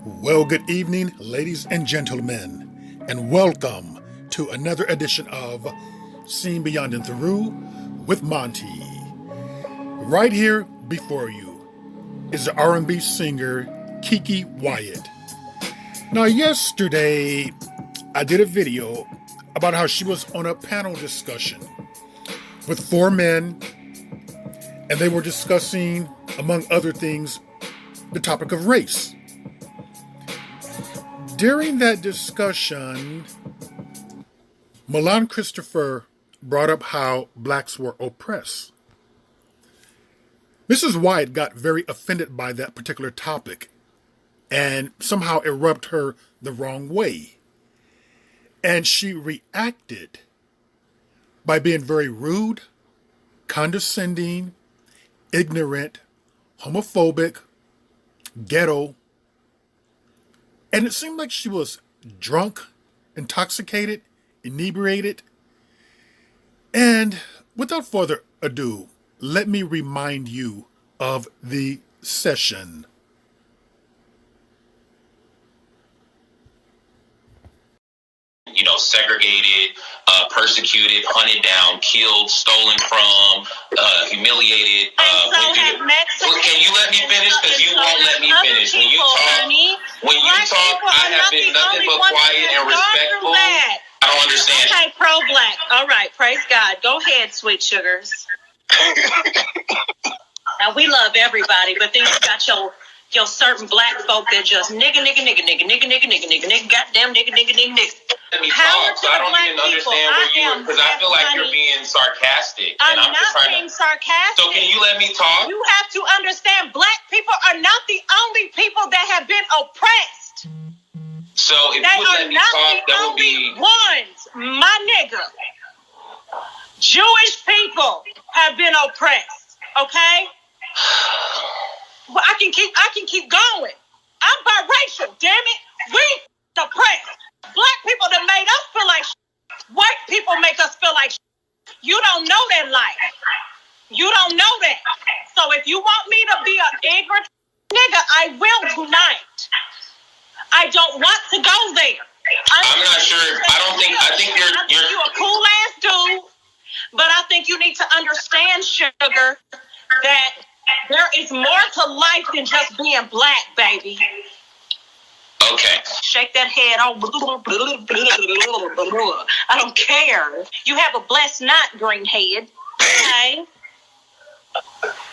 Well, good evening, ladies and gentlemen, and welcome to another edition of Seen Beyond and Through with Monty. Right here before you is the R&B singer Keke Wyatt. Now, yesterday I did a video about how she was on a panel discussion with four men, and they were discussing, among other things, the topic of race. During that discussion, Milan CHRISTOPHER brought up how blacks were oppressed. Mrs. Wyatt got very offended by that particular topic, and somehow it rubbed her the wrong way. And she reacted by being very rude, condescending, ignorant, homophobic, ghetto, and it seemed like she was drunk, intoxicated, inebriated. And without further ado, let me remind you of the session. Segregated, persecuted, hunted down, killed, stolen from, humiliated. Can you let me finish? Because you won't let me finish. When you talk, I have been nothing but quiet and respectful. I don't understand. Okay, pro-black. All right, praise God. Go ahead, sweet sugars. Now, we love everybody, but then you got your certain black folk that just nigga, goddamn nigga. Let me talk, so I don't even understand where you are, because I feel like you're being sarcastic. I'm not being sarcastic. So can you let me talk? You have to understand, black people are not the only people that have been oppressed. So if you would let me talk, that would be ones, my nigga. Jewish people have been oppressed. Okay. Well, I can keep going. I'm biracial, damn it. We oppressed. Black people that made us feel like shit. White people make us feel like shit. You don't know that life. You don't know that. So if you want me to be an ignorant nigga, I will tonight. I don't want to go there. I'm not sure. I think you're a cool ass dude, but I think you need to understand, sugar, that there is more to life than just being black, baby. Okay. Shake that head. Oh, I don't care. You have a blessed night, green head. Okay.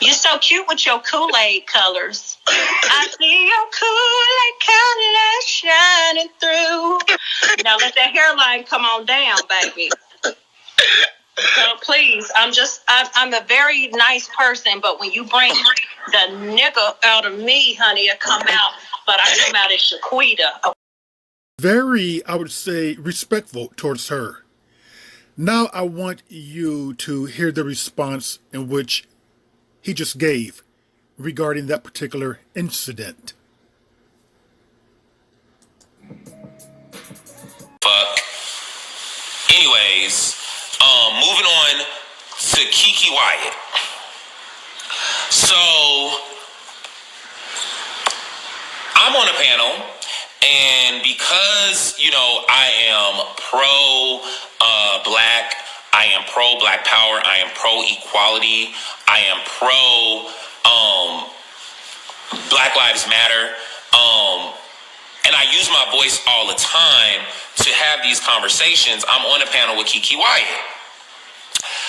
You're so cute with your Kool-Aid colors. I see your Kool-Aid colors shining through. Now let that hairline come on down, baby. So please, I'm a very nice person, but when you bring the nigga out of me, honey, it come out, but I come out as Shaquita. Very, I would say, respectful towards her. Now I want you to hear the response in which he just gave regarding that particular incident. Fuck. Anyways, moving on to Keke Wyatt. So, I'm on a panel, and because, I am pro-black, I am pro-black power, I am pro-equality, I am pro-Black Lives Matter, and I use my voice all the time to have these conversations. I'm on a panel with Keke Wyatt.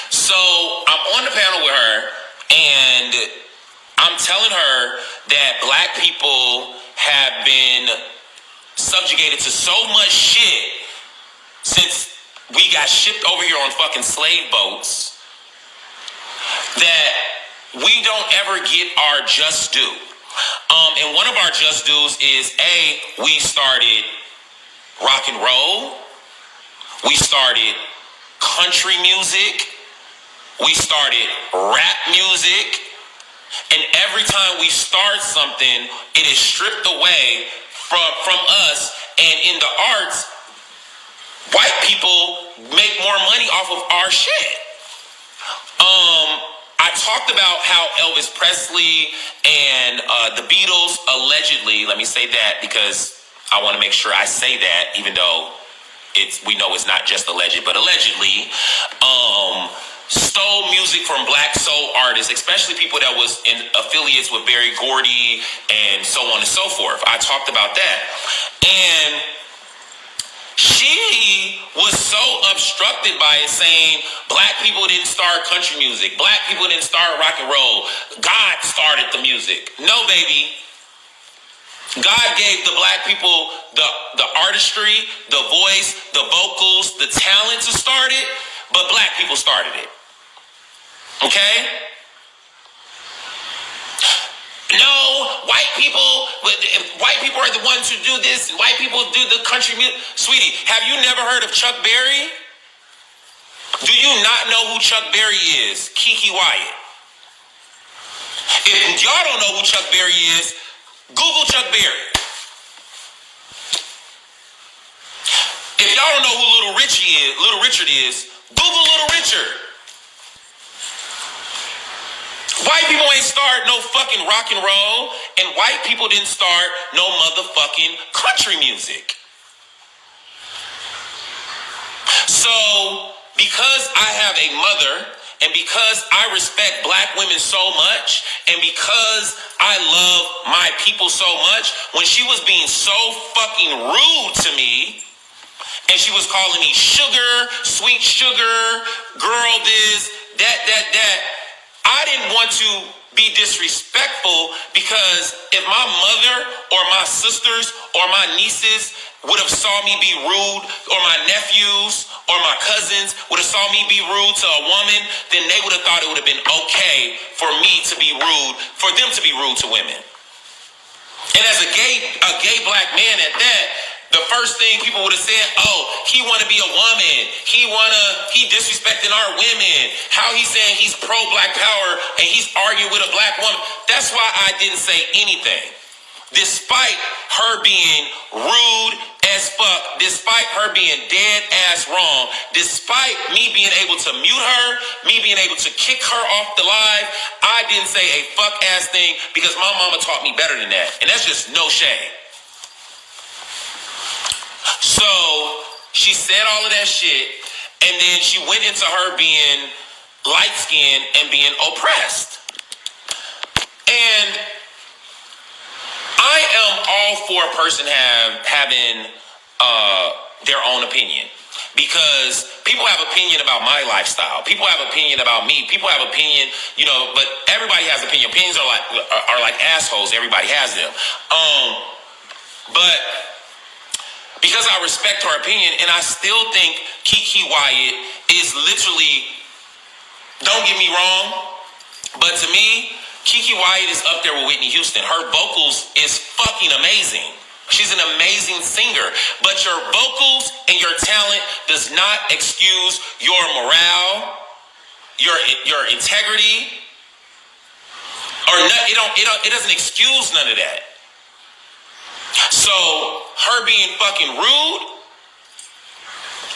So I'm on the panel with her, and I'm telling her that black people have been subjugated to so much shit since we got shipped over here on fucking slave boats that we don't ever get our just due. And one of our just dues is, we started rock and roll, we started country music, we started rap music, and every time we start something, it is stripped away from us, and in the arts, white people make more money off of our shit. I talked about how Elvis Presley and the Beatles allegedly, let me say that because I want to make sure I say that, even though we know it's not just alleged, but allegedly, stole music from black soul artists, especially people that was in affiliates with Berry Gordy and so on and so forth. I talked about that. And she was so obstructed by it, saying black people didn't start country music, black people didn't start rock and roll, God started the music. No, baby. God gave the black people the artistry, the voice, the vocals, the talent to start it, but black people started it. Okay? No, white people are the ones who do this, and white people do the country music. Sweetie, have you never heard of Chuck Berry? Do you not know who Chuck Berry is? Keke Wyatt. If y'all don't know who Chuck Berry is, Google Chuck Berry. If y'all don't know who Little Richard is, Google Little Richard. White people ain't start no fucking rock and roll, and white people didn't start no motherfucking country music. So, because I have a mother, and because I respect black women so much, and because I love my people so much, when she was being so fucking rude to me, and she was calling me sugar, sweet sugar, girl this, that, I didn't want to be disrespectful, because if my mother or my sisters or my nieces would have saw me be rude, or my nephews or my cousins would have saw me be rude to a woman, then they would have thought it would have been okay for me to be rude, for them to be rude to women. And as a gay black man at that, the first thing people would have said, oh, he want to be a woman. He disrespecting our women. How he saying he's pro-black power and he's arguing with a black woman. That's why I didn't say anything. Despite her being rude as fuck, despite her being dead ass wrong, despite me being able to mute her, me being able to kick her off the live, I didn't say a fuck ass thing, because my mama taught me better than that. And that's just no shade. So she said all of that shit, and then she went into her being light-skinned and being oppressed. And I am all for a person having their own opinion, because people have opinion about my lifestyle. People have opinion about me. People have opinion, but everybody has opinion. Opinions are like assholes. Everybody has them. But because I respect her opinion, and I still think Keke Wyatt is literally, don't get me wrong, but to me, Keke Wyatt is up there with Whitney Houston. Her vocals is fucking amazing. She's an amazing singer, but your vocals and your talent does not excuse your morale, your integrity, or it doesn't excuse none of that. So her being fucking rude,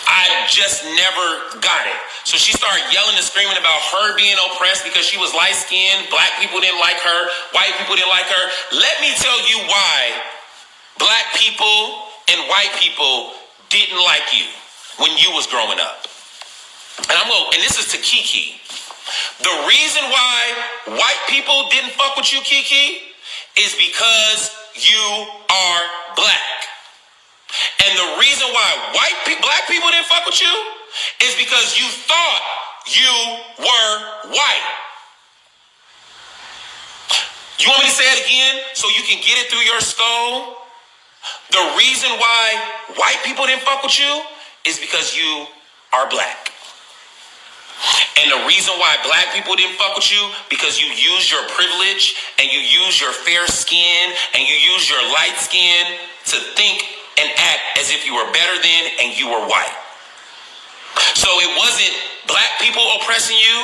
I just never got it. So she started yelling and screaming about her being oppressed because she was light-skinned, black people didn't like her, white people didn't like her. Let me tell you why black people and white people didn't like you when you was growing up. And this is to Keke. The reason why white people didn't fuck with you, Keke, is because you are black. And the reason why black people didn't fuck with you is because you thought you were white. You want me to say it again so you can get it through your skull? The reason why white people didn't fuck with you is because you are black. And the reason why black people didn't fuck with you, because you use your privilege and you use your fair skin and you use your light skin to think and act as if you were better than and you were white. So it wasn't black people oppressing you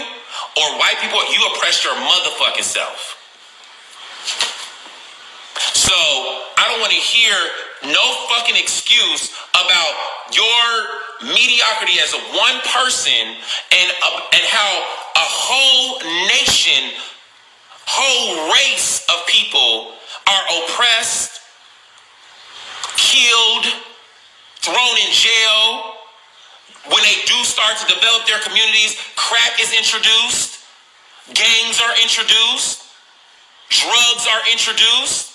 or white people. You oppressed your motherfucking self. So I don't want to hear no fucking excuse about your mediocrity as a one person and how a whole nation, whole race of people are oppressed, killed, thrown in jail. When they do start to develop their communities, crack is introduced, gangs are introduced, drugs are introduced.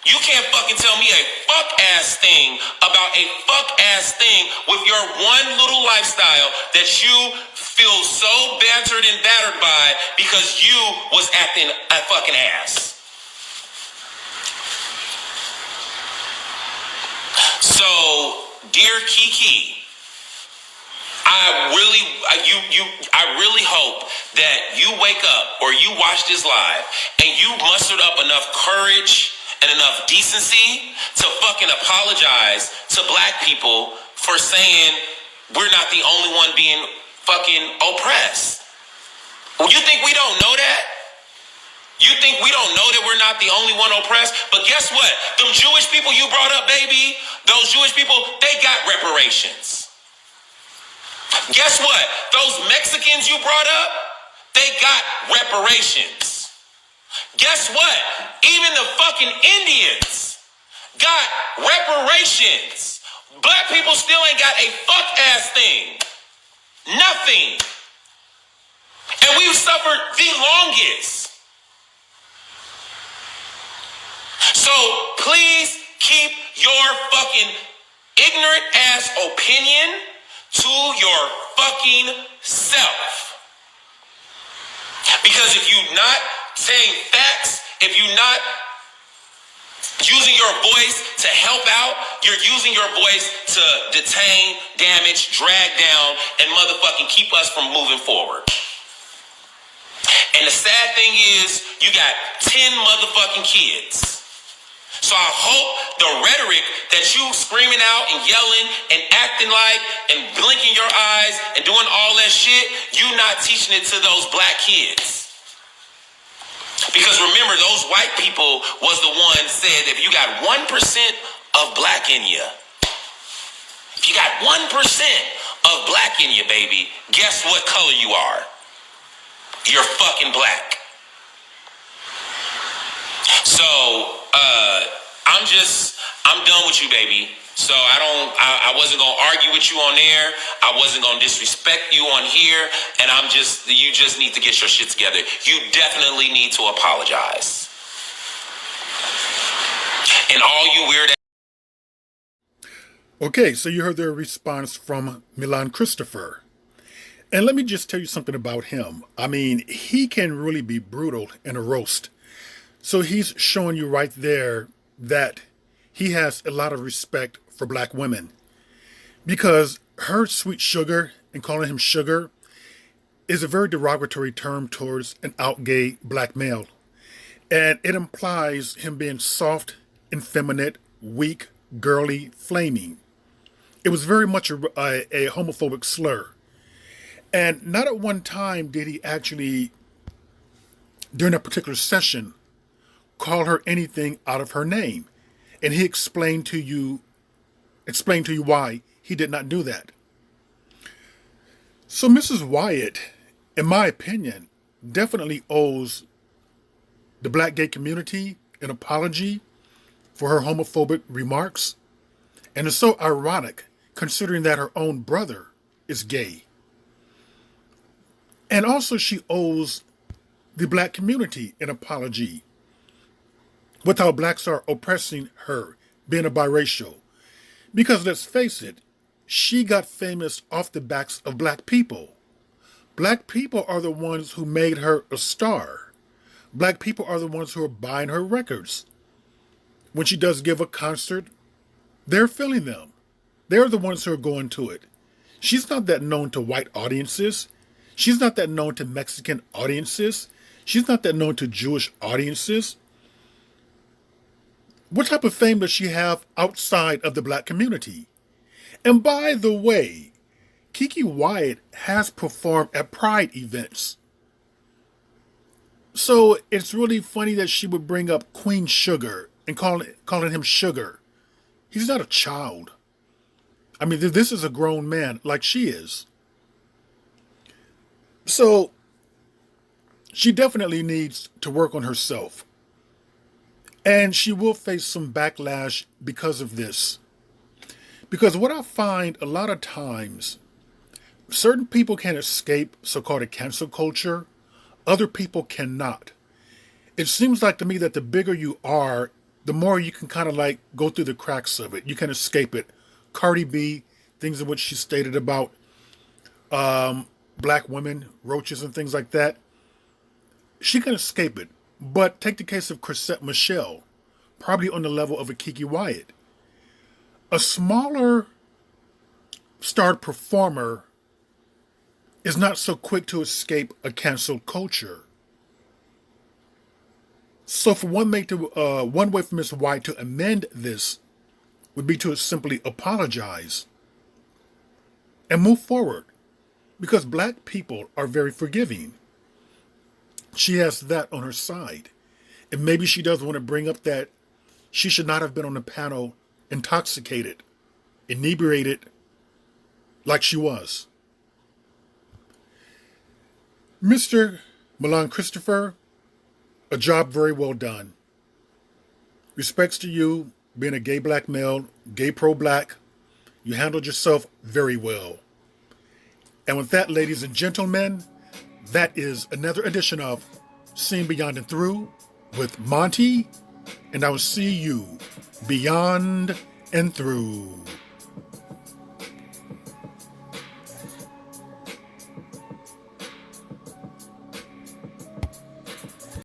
You can't fucking tell me a fuck ass thing about a fuck ass thing with your one little lifestyle that you feel so battered and battered by because you was acting a fucking ass. So, dear Kiki, I really hope that you wake up or you watch this live and you mustered up enough courage and enough decency to fucking apologize to black people for saying we're not the only one being fucking oppressed. You think we don't know that? You think we don't know that we're not the only one oppressed? But guess what? Them Jewish people you brought up, baby, those Jewish people, they got reparations. Guess what? Those Mexicans you brought up, they got reparations. Guess what? Even the fucking Indians got reparations. Black people still ain't got a fuck ass thing. Nothing. And we've suffered the longest. So please keep your fucking ignorant ass opinion to your fucking self. Because if you're not saying facts, if you're not using your voice to help out, you're using your voice to detain, damage, drag down, and motherfucking keep us from moving forward. And the sad thing is, you got 10 motherfucking kids. So I hope the rhetoric that you screaming out and yelling and acting like and blinking your eyes and doing all that shit, you not teaching it to those black kids. Because remember, those white people was the ones said if you got 1% of black in you, if you got 1% of black in you, baby, guess what color you are? You're fucking black. So, I'm done with you, baby. So I wasn't going to argue with you on there. I wasn't going to disrespect you on here. And you just need to get your shit together. You definitely need to apologize. And all you weird ass. Okay, so you heard their response from Milan CHRISTOPHER. And let me just tell you something about him. I mean, he can really be brutal in a roast. So he's showing you right there that he has a lot of respect for black women. Because her sweet sugar and calling him sugar is a very derogatory term towards an out gay black male. And it implies him being soft, effeminate, weak, girly, flaming. It was very much a homophobic slur. And not at one time did he actually, during a particular session, call her anything out of her name. And he explained to you why he did not do that. So Mrs. Wyatt, in my opinion, definitely owes the black gay community an apology for her homophobic remarks. And it's so ironic considering that her own brother is gay. And also she owes the black community an apology with how blacks are oppressing her, being a biracial. Because let's face it, she got famous off the backs of black people. Black people are the ones who made her a star. Black people are the ones who are buying her records. When she does give a concert, they're filling them. They're the ones who are going to it. She's not that known to white audiences. She's not that known to Mexican audiences. She's not that known to Jewish audiences. What type of fame does she have outside of the black community? And by the way, Keke Wyatt has performed at Pride events. So it's really funny that she would bring up Queen Sugar and calling him Sugar. He's not a child. I mean, this is a grown man like she is. So she definitely needs to work on herself. And she will face some backlash because of this. Because what I find a lot of times, certain people can escape so-called cancel culture, other people cannot. It seems like to me that the bigger you are, the more you can kind of like go through the cracks of it. You can escape it. Cardi B, things in which she stated about black women, roaches and things like that, she can escape it. But take the case of Chrisette Michele, probably on the level of a Keke Wyatt. A smaller starred performer is not so quick to escape a cancel culture. So for one way for Miss Wyatt to amend this would be to simply apologize and move forward. Because black people are very forgiving. She has that on her side. And maybe she does want to bring up that she should not have been on the panel intoxicated, inebriated, like she was. Mr. Milan CHRISTOPHER, a job very well done. Respects to you, being a gay black male, gay pro-black. You handled yourself very well. And with that, ladies and gentlemen, that is another edition of Seen Beyond and Through with Monty, and I will see you beyond and through.